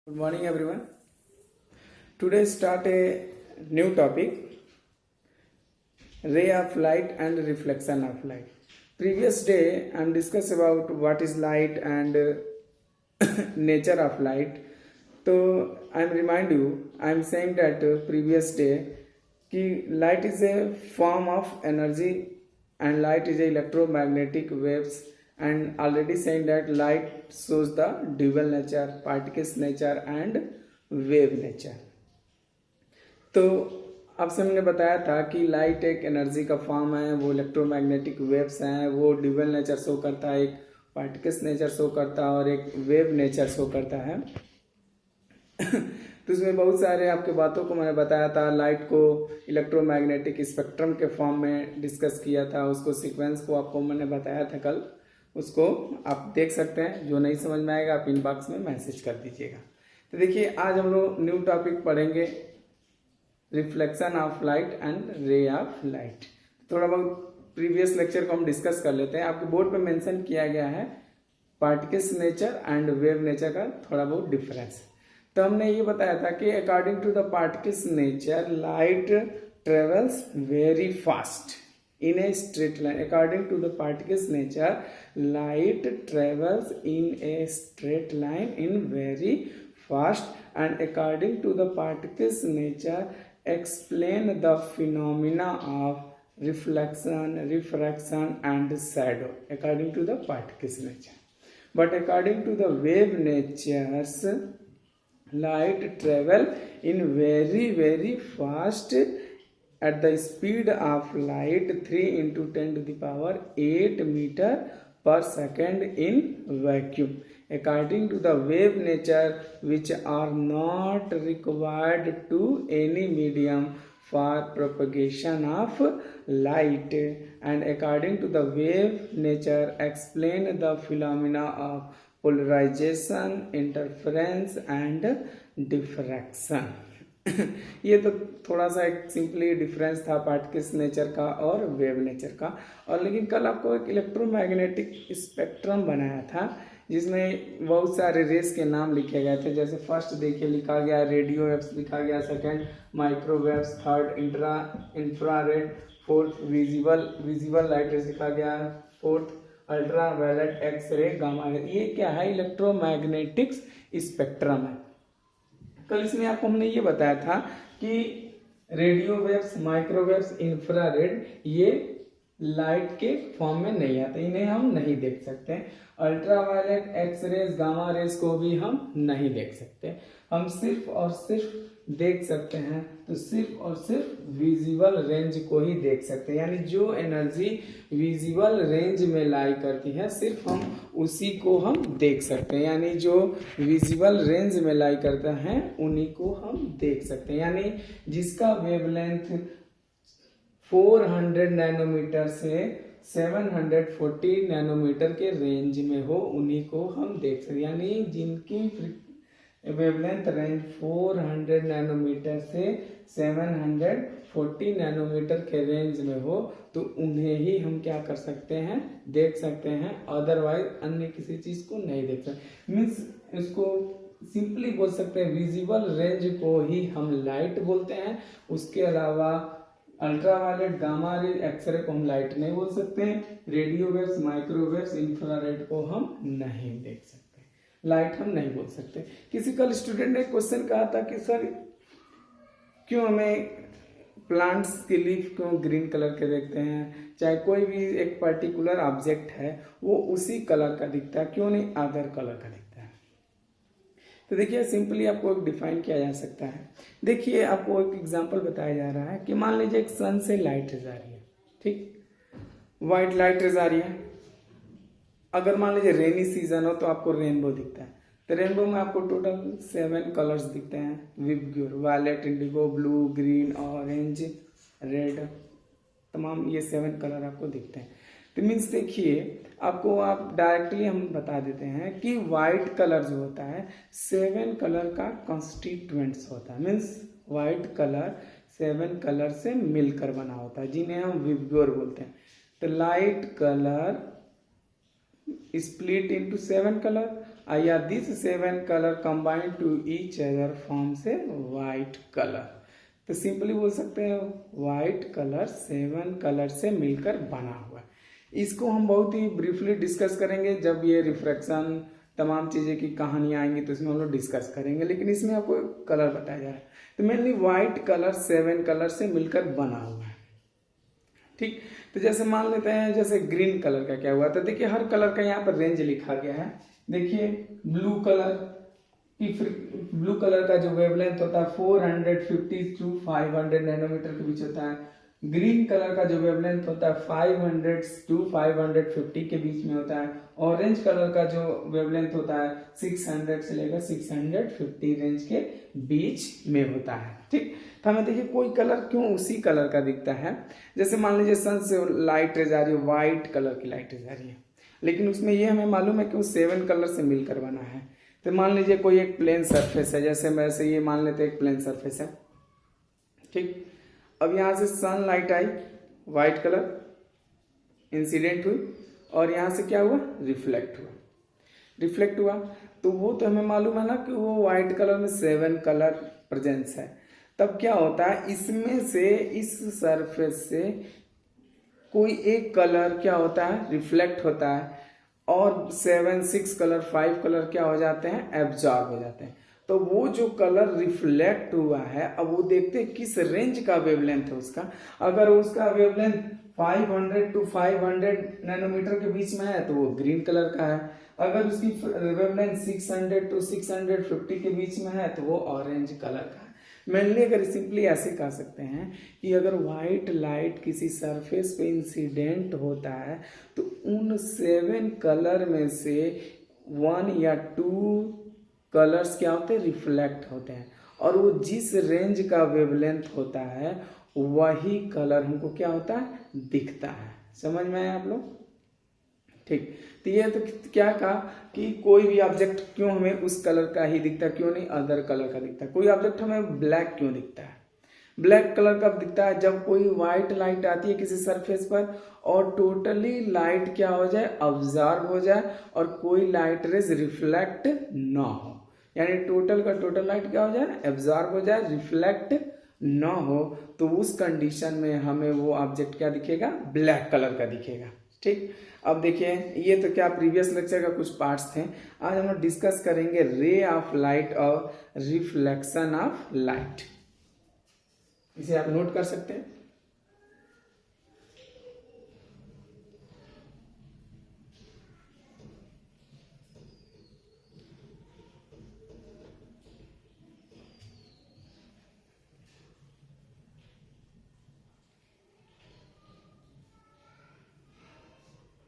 Good morning, everyone. Today start a new topic: ray of light and reflection of light. Previous day I am discussed about what is light and nature of light. So I am remind you, I am saying that previous day कि light is a form of energy and light is a electromagnetic waves, and already saying that light shows the dual nature, particles nature and wave nature. तो आपसे हमने बताया था कि light एक energy का form है, वो इलेक्ट्रोमैग्नेटिक वेव्स हैं, वो ड्यूअल नेचर शो करता है, एक पार्टिकल्स नेचर शो करता है और एक वेव नेचर शो करता है। तो इसमें बहुत सारे आपके बातों को मैंने बताया था। लाइट को इलेक्ट्रोमैग्नेटिक स्पेक्ट्रम के फॉर्म में डिस्कस किया था, उसको सीक्वेंस को आपको मैंने बताया था कल, उसको आप देख सकते हैं। जो नहीं समझ में आएगा आप इनबॉक्स में मैसेज कर दीजिएगा। तो देखिए, आज हम लोग न्यू टॉपिक पढ़ेंगे, reflection of light and ray of light. थोड़ा बहुत प्रीवियस लेक्चर को हम डिस्कस कर लेते हैं। आपके बोर्ड पे मेंशन किया गया है particles nature and wave nature का थोड़ा बहुत डिफरेंस। तो हमने ये बताया था कि according to the particles nature light travels very fast in a straight line. According to the particles nature, light travels in a straight line in very fast, and according to the particles nature, explain the phenomena of reflection, refraction and shadow according to the particles nature. But according to the wave natures, light travel in very fast at the speed of light 3 into 10 to the power 8 meter per second in vacuum. According to the wave nature, which are not required to any medium for propagation of light, and according to the wave nature, explain the phenomena of polarization, interference and diffraction. ये तो थोड़ा सा एक simply difference था particles nature का और wave nature का। और लेकिन कल आपको एक इलेक्ट्रोमैग्नेटिक स्पेक्ट्रम बनाया था जिसमें बहुत सारे रेस के नाम लिखे गए थे। जैसे फर्स्ट देखिए लिखा गया रेडियो वेव्स, लिखा गया second microwaves, third infrared, fourth visible light rays लिखा गया, fourth ultra violet, x ray, gamma ray. ये क्या है? इलेक्ट्रोमैग्नेटिक स्पेक्ट्रम है। कल इसमें आपको हमने ये बताया था कि रेडियो वेव्स, माइक्रोवेव्स, इंफ्रारेड ये लाइट के फॉर्म में नहीं आते, इन्हें हम नहीं देख सकते। Ultraviolet, x rays, gamma rays को भी हम नहीं देख सकते। हम सिर्फ और सिर्फ देख सकते हैं तो सिर्फ और सिर्फ विजिबल रेंज को ही देख सकते हैं। यानी जो एनर्जी विजिबल रेंज में लाई करती है सिर्फ हम उसी को हम देख सकते हैं। यानी जो विजिबल रेंज में लाई करता है उन्हीं को हम देख सकते हैं। यानी जिसका वेवलेंथ 400 नैनोमीटर से 740 नैनोमीटर के रेंज में हो उन्हीं को हम देख सकते। यानी जिनकी वेवलेंथ रेंज 400 नैनोमीटर से 740 नैनोमीटर के रेंज में हो तो उन्हें ही हम क्या कर सकते हैं? देख सकते हैं। अदरवाइज अन्य किसी चीज को नहीं देख सकते। मीन्स इसको सिंपली बोल सकते हैं विजिबल रेंज को ही हम लाइट बोलते हैं। उसके अलावा अल्ट्रावायलेट, गामा रे, एक्सरे को हम लाइट नहीं बोल सकते। रेडियो वेव्स, माइक्रोवेव्स, इंफ्रारेड को हम नहीं देख सकते, लाइट हम नहीं बोल सकते। किसी कल स्टूडेंट ने क्वेश्चन कहा था कि सर क्यों हमें प्लांट्स के लीफ क्यों ग्रीन कलर के देखते हैं, चाहे कोई भी एक पर्टिकुलर ऑब्जेक्ट है वो उसी कलर का दिखता है, क्यों नहीं अदर कलर का दिखता है? तो देखिए सिंपली आपको एक डिफाइन किया जा सकता है। देखिए आपको एक एग्जांपल बताया जा रहा है कि मान लीजिए एक सन से लाइट रेज आ रही है, ठीक, व्हाइट लाइट रेज आ रही है। अगर मान लीजिए रेनी सीजन हो तो आपको रेनबो दिखता है। तो रेनबो में आपको टोटल 7 कलर्स दिखते हैं, VIBGYOR, violet, indigo, blue, green, orange, red, तमाम ये 7 कलर आपको दिखते हैं। तो मीन्स देखिए आपको आप डायरेक्टली हम बता देते हैं कि वाइट कलर जो होता है 7 कलर का कॉन्स्टिट्यूएंट्स होता है। मीन्स वाइट कलर 7 कलर से मिलकर बना होता है जिन्हें हम विबग्योर बोलते हैं। तो light colour split into 7 color या this 7 colour combine to each other form से वाइट कलर। तो सिंपली बोल सकते हैं वाइट कलर 7 कलर से मिलकर बना हुआ है। इसको हम बहुत ही ब्रीफली डिस्कस करेंगे जब ये रिफ्रैक्शन तमाम चीज़ें की कहानियाँ आएंगी तो इसमें हम लोग डिस्कस करेंगे, लेकिन इसमें आपको कलर बताया जा रहा है। तो मेनली वाइट कलर 7 कलर से मिलकर बना हुआ है। ठीक, तो जैसे मान लेते हैं जैसे ग्रीन कलर का क्या हुआ, तो देखिए हर कलर का यहाँ पर रेंज लिखा गया है। देखिए ब्लू कलर का जो वेवलेंथ होता है 450 to 500 नैनोमीटर के बीच होता है। ग्रीन कलर का जो वेवलेंथ होता है 500 to 550 के बीच में होता है। ऑरेंज कलर का जो वेवलेंथ होता है 600 से लेकर 650 रेंज के बीच में होता है। ठीक, तो हमें देखिए कोई कलर क्यों उसी कलर का दिखता है। जैसे मान लीजिए सन से लाइट रेज आ रही है, व्हाइट कलर की लाइट रेज आ रही है, लेकिन उसमें ये हमें मालूम है कि वो 7 कलर से मिलकर बना है। तो मान लीजिए कोई एक प्लेन सरफेस है, जैसे वैसे ये मान लेते हैं एक प्लेन सरफेस है। ठीक, अब यहाँ से सन लाइट आई, व्हाइट कलर इंसिडेंट हुई, और यहाँ से क्या हुआ, रिफ्लेक्ट हुआ। तो वो तो हमें मालूम है ना कि वो व्हाइट कलर में 7 कलर प्रेजेंस है। तब क्या होता है, इसमें से इस सरफेस से कोई एक कलर क्या होता है, रिफ्लेक्ट होता है, और 7, 6 कलर, 5 कलर क्या हो जाते हैं, एब्जॉर्ब हो जाते हैं। तो वो जो कलर रिफ्लेक्ट हुआ है, अब वो देखते हैं किस रेंज का वेवलेंथ है उसका। अगर उसका वेवलेंथ 500 to 500 नैनोमीटर के बीच में है तो वो ग्रीन कलर का है। अगर उसकी वेवलेंथ 600 to 650 के बीच में है तो वो ऑरेंज कलर का है। मेनली अगर सिंपली ऐसे कह सकते हैं कि अगर व्हाइट लाइट किसी सरफेस पे इंसिडेंट होता है तो उन 7 कलर में से 1 या 2 कलर्स क्या होते हैं, रिफ्लेक्ट होते हैं, और वो जिस रेंज का वेवलेंथ होता है वही कलर हमको क्या होता है, दिखता है। समझ में आया आप लोग? ठीक, तो ये तो क्या कहा कि कोई भी ऑब्जेक्ट क्यों हमें उस कलर का ही दिखता है, क्यों नहीं अदर कलर का दिखता है। कोई ऑब्जेक्ट हमें ब्लैक क्यों दिखता है, ब्लैक कलर कब दिखता है, जब कोई व्हाइट लाइट आती है किसी सरफेस पर और टोटली लाइट क्या हो जाए, ऑब्जर्व हो जाए, और कोई लाइट रेज रिफ्लेक्ट ना हो, यानी टोटल का टोटल लाइट क्या हो जाए, एब्जॉर्ब हो जाए, रिफ्लेक्ट ना हो, तो उस कंडीशन में हमें वो ऑब्जेक्ट क्या दिखेगा, ब्लैक कलर का दिखेगा। ठीक, अब देखिए ये तो क्या प्रीवियस लेक्चर का कुछ पार्ट्स थे। आज हम लोग डिस्कस करेंगे रे ऑफ लाइट और रिफ्लेक्शन ऑफ लाइट। इसे आप नोट कर सकते हैं।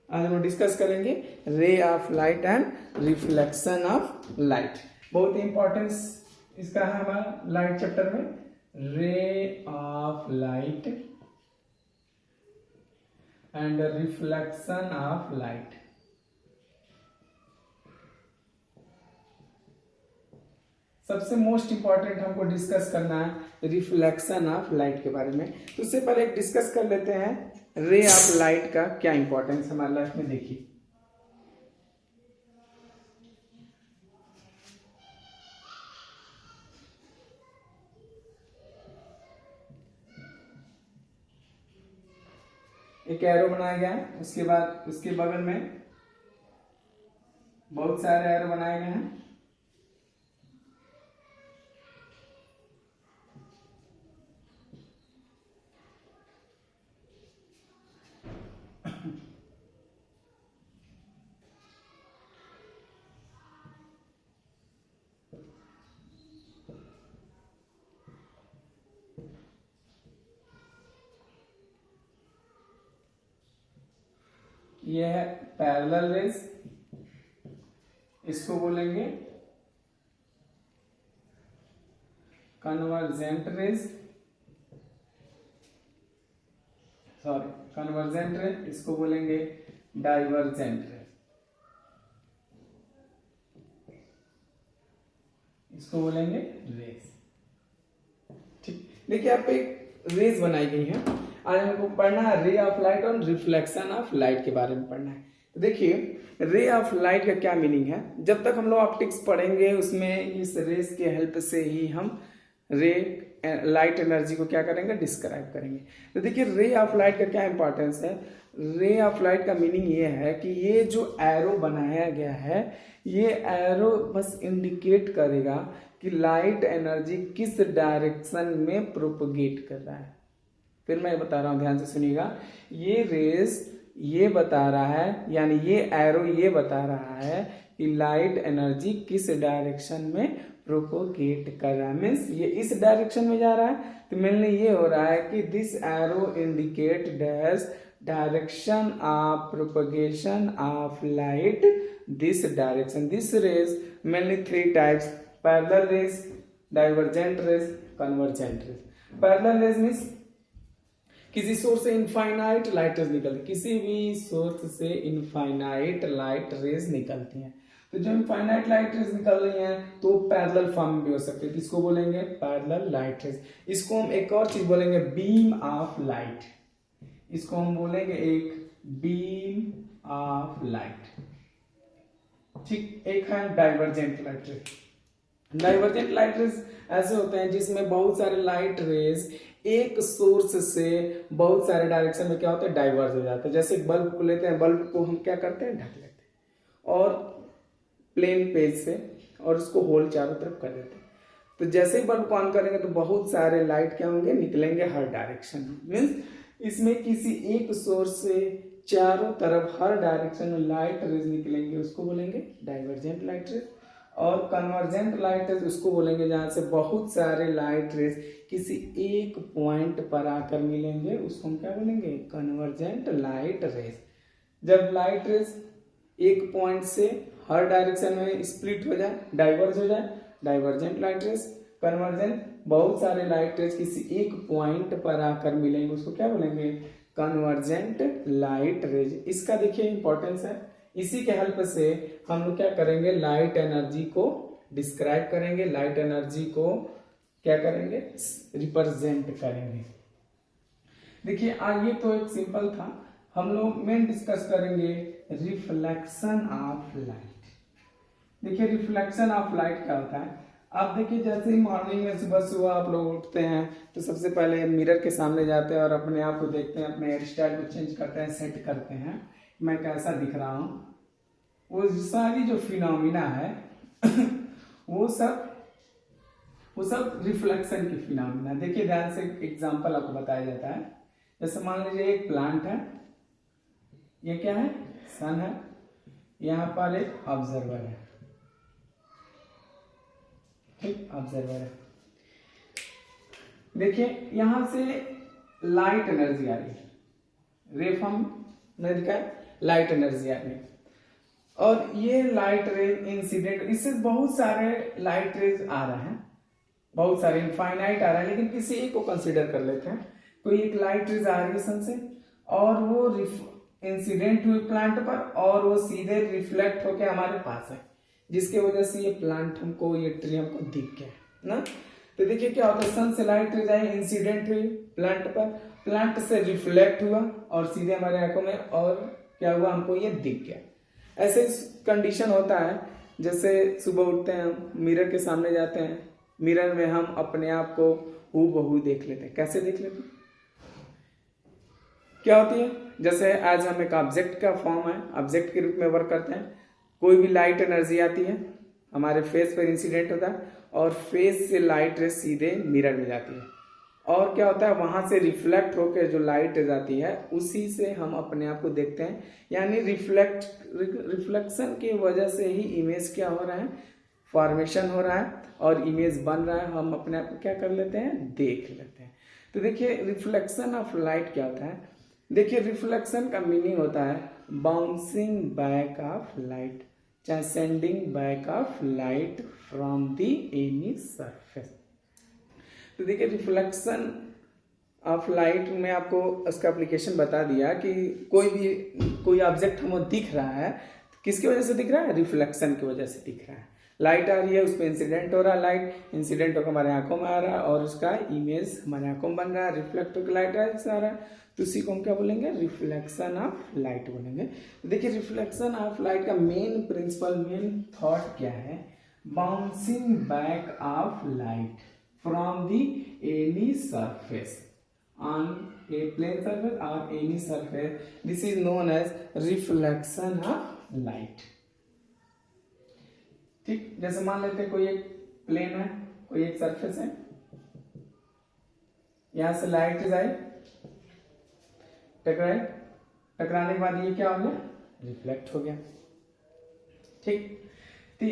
आज हम डिस्कस करेंगे ray of light and reflection of light. बहुत ही इंपॉर्टेंस इसका है हमारा लाइट चैप्टर में, ray of light and reflection of light. सबसे मोस्ट इंपॉर्टेंट हमको डिस्कस करना है रिफ्लेक्शन ऑफ लाइट के बारे में। तो उससे पहले एक डिस्कस कर लेते हैं रे ऑफ लाइट का क्या इंपॉर्टेंस हमारे लाइफ में। देखिए एक एरो बनाया गया है, उसके बाद उसके बगल में बहुत सारे एरो बनाए गए हैं। ये है पैरेलल रेज, इसको बोलेंगे कन्वर्जेंट रेज, कन्वर्जेंट रेज, इसको बोलेंगे डाइवर्जेंट रेज, इसको बोलेंगे रेज। ठीक, देखिए आप एक रेज बनाई गई है। आज हमको पढ़ना है रे ऑफ लाइट और रिफ्लेक्शन ऑफ लाइट के बारे में पढ़ना है। तो देखिए रे ऑफ लाइट का क्या मीनिंग है? जब तक हम लोग ऑप्टिक्स पढ़ेंगे उसमें इस रेस के हेल्प से ही हम रे लाइट एनर्जी को क्या करेंगे, डिस्क्राइब करेंगे। तो देखिए रे ऑफ लाइट का क्या इंपॉर्टेंस है। रे ऑफ लाइट का मीनिंग ये है कि ये जो एरो बनाया गया है, ये एरो बस इंडिकेट करेगा कि लाइट एनर्जी किस डायरेक्शन में प्रोपगेट कर रहा है। फिर मैं बता रहा हूँ, ध्यान से सुनिएगा। ये रेस ये बता रहा है, यानी ये एरो ये बता रहा है कि लाइट एनर्जी किस डायरेक्शन में प्रोपोगेट कर रहा है, मीन्स ये इस डायरेक्शन में जा रहा है। तो मेनली ये हो रहा है कि this arrow indicate dash direction of propagation of light this direction. This rays mainly 3 types, parallel rays, divergent rays, convergent rays. Parallel rays means किसी सोर्स से इनफाइनाइट लाइट रेज निकलती है, किसी भी सोर्स से इनफाइनाइट लाइट रेज निकलती हैं। तो जो इनफाइनाइट लाइट रेज निकल रही हैं तो पैरेलल फॉर्म में भी हो सकती है। किसको बोलेंगे? Parallel light raise. इसको हम एक और चीज बोलेंगे, बीम ऑफ लाइट। इसको हम बोलेंगे एक बीम ऑफ लाइट। ठीक, एक है divergent light rays. Divergent light raise ऐसे होते हैं जिसमें बहुत सारे लाइट रेज एक सोर्स से बहुत सारे डायरेक्शन में क्या होता है, डाइवर्ज हो जाते हैं। जैसे बल्ब को लेते हैं, बल्ब को हम क्या करते हैं, ढक लेते हैं और प्लेन पेज से, और उसको होल चारों तरफ कर देते हैं। तो जैसे ही बल्ब को ऑन करेंगे तो बहुत सारे लाइट क्या होंगे, निकलेंगे हर डायरेक्शन में। मीन्स इसमें किसी एक सोर्स से चारों तरफ हर डायरेक्शन में लाइट रेज निकलेंगे, उसको बोलेंगे डाइवर्जेंट लाइट रेज। और कन्वर्जेंट लाइट रेज उसको बोलेंगे जहां से बहुत सारे लाइट रेज किसी एक पॉइंट पर आकर मिलेंगे, उसको हम क्या बोलेंगे, कन्वर्जेंट लाइट रेज। जब लाइट रेज एक पॉइंट से हर डायरेक्शन में स्प्लिट हो जाए, डाइवर्ज हो जाए, डाइवर्जेंट लाइट रेज। कन्वर्जेंट बहुत सारे लाइट रेज किसी एक पॉइंट पर आकर मिलेंगे, उसको क्या बोलेंगे, कन्वर्जेंट लाइट रेज। इसका देखिए इंपॉर्टेंस है। इसी के हेल्प से हम लोग क्या करेंगे, लाइट एनर्जी को डिस्क्राइब करेंगे, लाइट एनर्जी को क्या करेंगे, रिप्रेजेंट करेंगे। देखिए आगे तो एक सिंपल था, हम लोग मेन डिस्कस करेंगे रिफ्लेक्शन ऑफ लाइट। देखिए रिफ्लेक्शन ऑफ लाइट क्या होता है। आप देखिए जैसे ही मॉर्निंग में सुबह सुबह आप लोग उठते हैं तो सबसे पहले मिरर के सामने जाते हैं और अपने आप को देखते हैं, अपने हेयर स्टाइल को चेंज करते हैं, सेट करते हैं, मैं कैसा दिख रहा हूँ। वो सारी जो फिनोमिना है वो सब रिफ्लेक्शन की फिनोमिना। देखिए ध्यान से एग्जांपल आपको बताया जाता है। जैसे मान लीजिए एक प्लांट है, ये क्या है, सन है, यहाँ पर एक ऑब्जर्वर है, ठीक, ऑब्जर्वर है। देखिए यहां से लाइट एनर्जी आ रही है, रे फॉर्म में दिखा लाइट एनर्जी आ रही है, और ये लाइट रेज इंसिडेंट, इससे बहुत सारे लाइट रेज आ रहे हैं, बहुत सारे इनफाइनाइट आ रहा है, लेकिन किसी एक को कंसीडर कर लेते हैं। कोई एक लाइट रेज आ रही है सन से और वो इंसिडेंट हुई प्लांट पर और वो सीधे रिफ्लेक्ट होके हमारे पास है, जिसके वजह से ये प्लांट हमको, ये ट्री हमको दिख गया ना। तो देखिए क्या होता है, सन से लाइट रेज आई, इंसिडेंट हुई प्लांट पर, प्लांट से रिफ्लेक्ट हुआ और सीधे हमारे आंखों में, और क्या हुआ, हमको ये दिख गया। ऐसे कंडीशन होता है जैसे सुबह उठते हैं हम, मिरर के सामने जाते हैं, मिरर में हम अपने आप को हूबहू देख लेते हैं। कैसे देख लेते हैं, क्या होती है, जैसे आज हम एक ऑब्जेक्ट का फॉर्म है, ऑब्जेक्ट के रूप में वर्क करते हैं। कोई भी लाइट एनर्जी आती है, हमारे फेस पर इंसिडेंट होता है और फेस से लाइट रेज सीधे मिरर में जाती है, और क्या होता है, वहां से रिफ्लेक्ट होकर जो लाइट रेज आती है उसी से हम अपने आप को देखते हैं। यानी रिफ्लेक्शन की वजह से ही इमेज क्या हो रहा है, फॉर्मेशन हो रहा है और इमेज बन रहा है, हम अपने आप को क्या कर लेते हैं, देख लेते हैं। तो देखिए रिफ्लेक्शन ऑफ लाइट क्या होता है। देखिए रिफ्लेक्शन का मीनिंग होता है बाउंसिंग बैक ऑफ लाइट, चाहे sending back of light from the any surface. तो देखिए रिफ्लेक्शन ऑफ लाइट में आपको उसका एप्लीकेशन बता दिया कि कोई ऑब्जेक्ट हमें दिख रहा है, किसकी वजह से दिख रहा है, रिफ्लेक्शन की वजह से दिख रहा है। लाइट आ रही है, उस पर इंसिडेंट हो रहा है, लाइट इंसिडेंट होकर हमारे आंखों में आ रहा है और उसका इमेज हमारे आंखों में बन रहा है, रिफ्लेक्ट होकर लाइट आ रहा है, तो उसी को हम क्या बोलेंगे, रिफ्लेक्शन ऑफ लाइट बोलेंगे। तो देखिए रिफ्लेक्शन ऑफ लाइट का मेन प्रिंसिपल, मेन थॉट क्या है, bouncing back of light from the any surface on a plane surface or any surface, this is known as reflection of light। ठीक, जैसे मान लेते हैं कोई एक प्लेन है, कोई एक सरफेस है, यहां से लाइट जाए, टकराए, टकराने के बाद ये क्या हो गया, रिफ्लेक्ट हो गया। ठीक, तो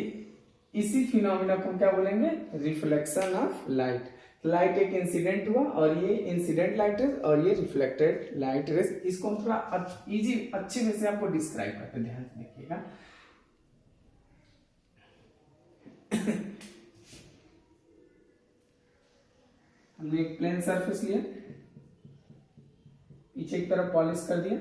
इसी फिनोमिना को हम क्या बोलेंगे, रिफ्लेक्शन ऑफ लाइट। लाइट एक इंसिडेंट हुआ और ये इंसिडेंट लाइट रेज और ये रिफ्लेक्टेड लाइट रेज, इसको हम थोड़ा इजी अच्छे वे से आपको डिस्क्राइब करते, ध्यान से देखिएगा। हमने एक प्लेन सरफेस लिया, पीछे की तरफ पॉलिश कर दिया,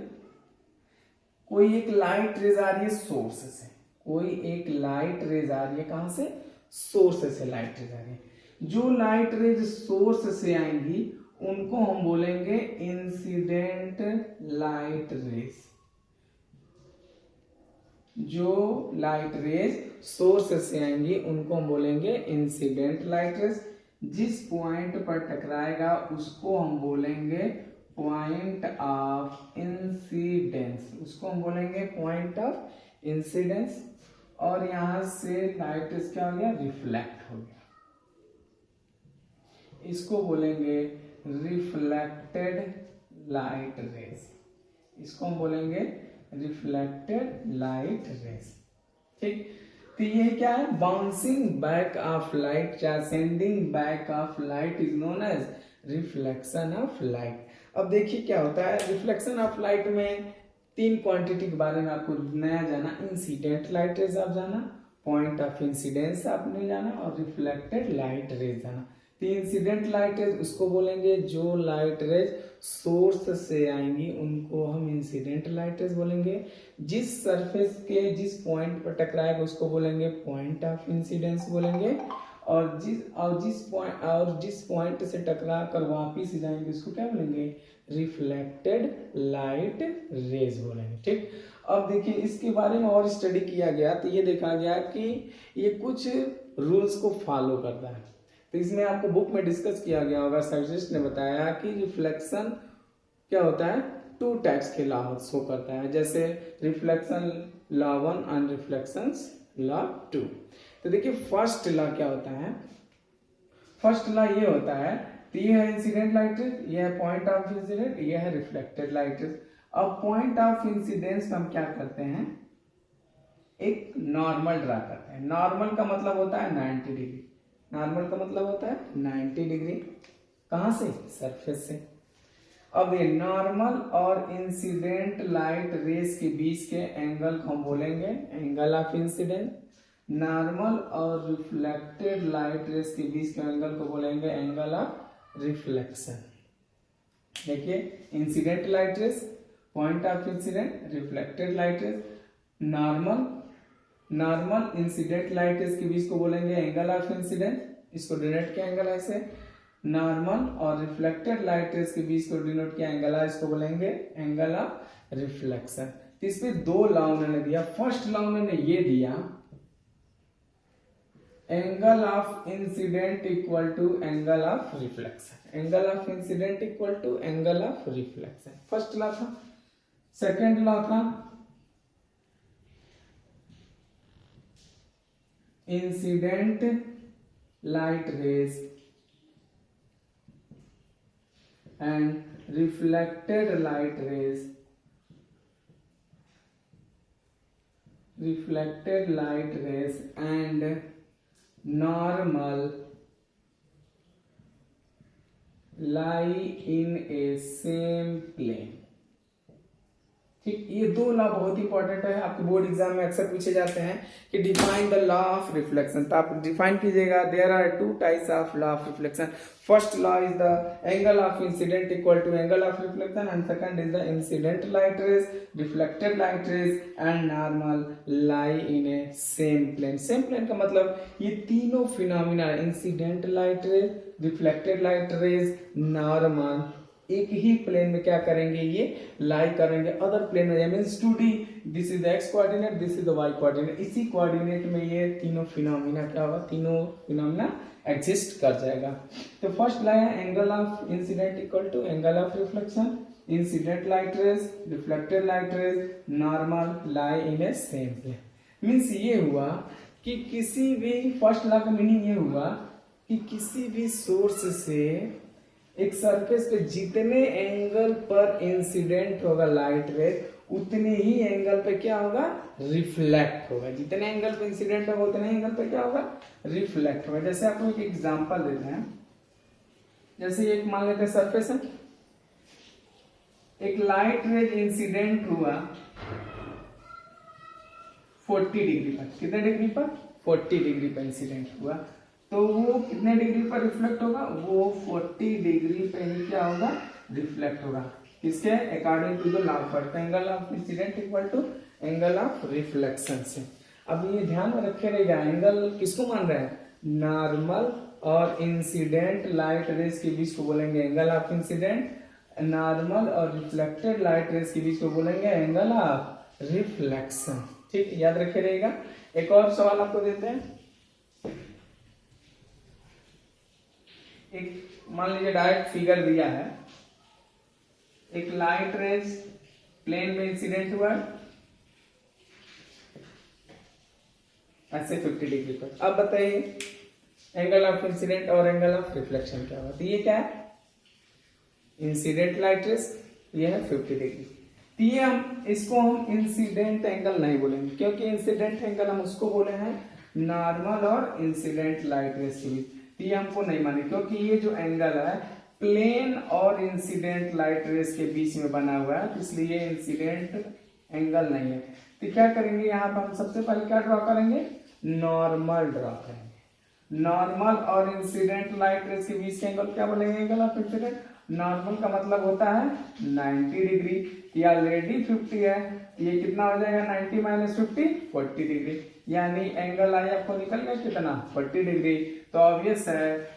कोई एक लाइट रेज आ रही है सोर्स से, कोई एक लाइट रेज आ रही है, कहां से, सोर्स से लाइट रेज आ रही है। जो लाइट रेज सोर्स से आएंगी उनको हम बोलेंगे इंसिडेंट लाइट रेज। जो लाइट रेज सोर्स से आएंगी उनको हम बोलेंगे इंसिडेंट लाइट रेज। जिस पॉइंट पर टकराएगा उसको हम बोलेंगे पॉइंट ऑफ इंसिडेंस, उसको हम बोलेंगे पॉइंट ऑफ इंसिडेंस। और यहां से लाइट रेज क्या हो गया, रिफ्लेक्ट हो गया, इसको बोलेंगे रिफ्लेक्टेड लाइट रेज, इसको हम बोलेंगे रिफ्लेक्टेड लाइट रेज। ठीक, तो ये क्या है, बाउंसिंग बैक ऑफ लाइट या sending back of light is known as reflection of light. अब देखिए क्या होता है, रिफ्लेक्शन ऑफ लाइट में तीन क्वांटिटी के बारे में आपको नया जाना, इंसिडेंट लाइट रेज आप जाना, पॉइंट ऑफ इंसिडेंस आपने जाना और रिफ्लेक्टेड लाइट रेज जाना। तो इंसिडेंट लाइट रेज उसको बोलेंगे जो लाइट रेज सोर्स से आएंगी उनको हम इंसिडेंट लाइट रेज बोलेंगे। जिस सरफेस के जिस पॉइंट पर टकराएगा उसको बोलेंगे पॉइंट ऑफ इंसिडेंस बोलेंगे। और जिस पॉइंट से टकरा कर वापिस जाएंगे उसको क्या बोलेंगे, रिफ्लेक्टेड लाइट रेज बोलेंगे। ठीक, अब देखिए इसके बारे में और स्टडी किया गया तो ये देखा गया कि ये कुछ रूल्स को फॉलो करता है। तो इसमें आपको बुक में डिस्कस किया गया होगा, साइंटिस्ट ने बताया कि रिफ्लेक्शन क्या होता है, टू टाइप्स के लॉ शो करता है, जैसे reflection law 1 and reflection law 2। तो देखिए फर्स्ट लॉ क्या होता है, फर्स्ट लॉ ये होता है, तो ये है इंसिडेंट लाइट रेज, ये है पॉइंट ऑफ इंसिडेंट, ये है रिफ्लेक्टेड लाइट रेज। अब पॉइंट ऑफ इंसिडेंस हम क्या करते हैं, एक नॉर्मल ड्रा करते हैं। नॉर्मल का मतलब होता है 90 डिग्री, नॉर्मल का मतलब होता है 90 डिग्री, कहां से, सरफेस से। अब ये नॉर्मल और इंसिडेंट लाइट रेज के बीच के एंगल को हम बोलेंगे एंगल ऑफ इंसिडेंस। नॉर्मल और रिफ्लेक्टेड लाइट रेज के बीच के एंगल को बोलेंगे एंगल ऑफ रिफ्लेक्शन। देखिए incident light raise, point of incident, reflected light rays, normal incident light raise के बीच को बोलेंगे एंगल ऑफ इंसिडेंस, इसको डिनोट किया एंगल ऐसे। नॉर्मल और रिफ्लेक्टेड लाइट रेज के बीच को डिनोट किया एंगल है, इसको बोलेंगे एंगल ऑफ रिफ्लेक्शन। तो इसमें दो लॉ उन्होंने दिया। फर्स्ट लॉ उन्होंने ये दिया, angle of incident equal to angle of reflection, angle of incident equal to angle of reflection, first law था। सेकेंड लॉ था incident light rays and reflected light rays, reflected light rays and normal lie in a same plane। ठीक, ये दो law बहुत important है, आपके board exam में अक्सर पूछे जाते हैं कि define the law of reflection. तो आप डिफाइन कीजिएगा, there are two types of law of reflection. First law is the angle of incident equal to angle of reflection, and second is the incident light rays, reflected light rays and normal lie in a same plane. Same plane का मतलब ये तीनों phenomena, incident light rays, reflected light rays, normal, एक ही plane में क्या करेंगे, ये लाई करेंगे। अदर प्लेन में means 2D, this is the x coordinate, this is the y coordinate, इसी कोऑर्डिनेट में ये तीनों फिनोमिना क्या होगा, तीनों फिनोमिना एग्जिस्ट कर जाएगा। तो फर्स्ट लाई है angle of incident equal to angle of reflection, incident light rays, reflected light rays, normal lie in a same plane. Means ये हुआ कि किसी भी, फर्स्ट लॉ का मीनिंग ये हुआ कि किसी भी सोर्स से एक सरफेस पे जितने एंगल पर इंसिडेंट होगा लाइट रे, उतने ही एंगल पे क्या होगा, रिफ्लेक्ट होगा। जितने एंगल पे इंसिडेंट होगा उतने एंगल पे क्या होगा, रिफ्लेक्ट होगा। जैसे आपको एक एग्जांपल देते हैं, जैसे एक मान लेते हैं सरफेस है, एक लाइट रेज इंसिडेंट हुआ 40 डिग्री पर, कितने डिग्री पर, 40 डिग्री पर इंसिडेंट हुआ, तो वो कितने डिग्री पर रिफ्लेक्ट होगा, वो 40 डिग्री पे ही क्या होगा, रिफ्लेक्ट होगा। किसके according to the law of angle of incident equal to angle of reflection से। अब ये ध्यान में रखे रहेगा, एंगल किसको मान रहे हैं, नॉर्मल और इंसिडेंट लाइट रेज के बीच को बोलेंगे एंगल ऑफ इंसिडेंट, नॉर्मल और रिफ्लेक्टेड लाइट रेज के बीच को बोलेंगे एंगल ऑफ रिफ्लेक्शन। ठीक, याद रखे रहेगा। एक और सवाल आपको देते हैं, एक मान लीजिए डायरेक्ट फिगर दिया है, एक लाइट रेज प्लेन में इंसिडेंट हुआ ऐसे 50 डिग्री पर। अब बताइए एंगल ऑफ इंसिडेंट और एंगल ऑफ रिफ्लेक्शन क्या होगा। तो ये क्या है, इंसिडेंट लाइट रेज, ये है 50 डिग्री। तो ये हम इसको हम इंसिडेंट एंगल नहीं बोलेंगे, क्योंकि इंसिडेंट एंगल हम उसको बोले हैं नॉर्मल और इंसिडेंट लाइट रेज के बीच। ये हमको नहीं माने, क्योंकि ये जो एंगल है प्लेन और इंसिडेंट लाइट रेज के बीच में बना हुआ है, इसलिए इंसिडेंट एंगल नहीं है। तो क्या करेंगे, यहाँ पर हम सबसे पहले क्या ड्रॉ करेंगे, नॉर्मल ड्रॉ करेंगे। नॉर्मल और इंसिडेंट लाइट रेज के बीच के एंगल क्या बोलेंगे, एंगल ऑफ इंसिडेंट। नॉर्मल का मतलब होता है 90 डिग्री, ये ऑलरेडी 50 है, ये कितना हो जाएगा, 90 माइनस 50, 40 डिग्री, यानी एंगल आई आपको निकल गया कितना, 40 डिग्री। तो ऑब्वियस है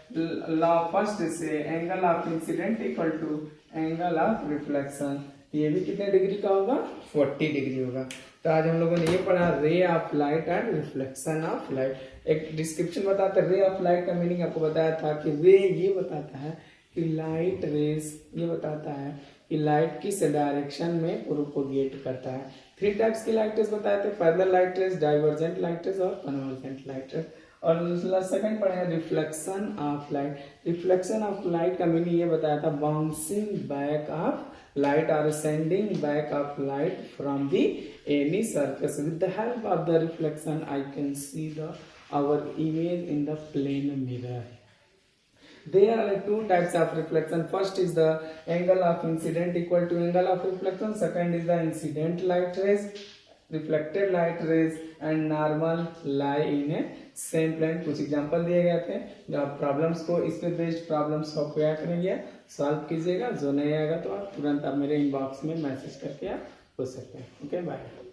लॉ फर्स्ट से angle of incident equal to angle of reflection, ये भी कितने डिग्री का होगा, 40 डिग्री होगा। तो आज हम लोगों ने ये पढ़ा ray of light and reflection of light. एक डिस्क्रिप्शन बताते हैं, रे ऑफ लाइट का मीनिंग आपको बताया था कि रे ये बताता है कि लाइट रेज, ये बताता है कि लाइट किस डायरेक्शन में प्रोपोगेट करता है। 3 टाइप्स की लाइट रेज बताए थे, parallel light rays, divergent light rays और कन्वर्जेंट लाइट रेज। और सेकंड पढ़े reflection of light. Reflection of light का मीनिंग ये बताया था, बाउंसिंग बैक ऑफ लाइट और sending back of light from the any surface. With the help of the reflection I can see the our image in the plane mirror. There are 2 types of reflection. First is the angle of incident equal to angle of reflection. Second is the incident light rays, reflected light rays and normal lie in a same plane. कुछ example दिए गए थे, जो आप problems को, इस पे based problems को क्या करेंगे, सॉल्व कीजिएगा। जो नहीं आएगा तो आप तुरंत आप मेरे इनबॉक्स में मैसेज करके आप पूछ सकते हैं। Okay, bye.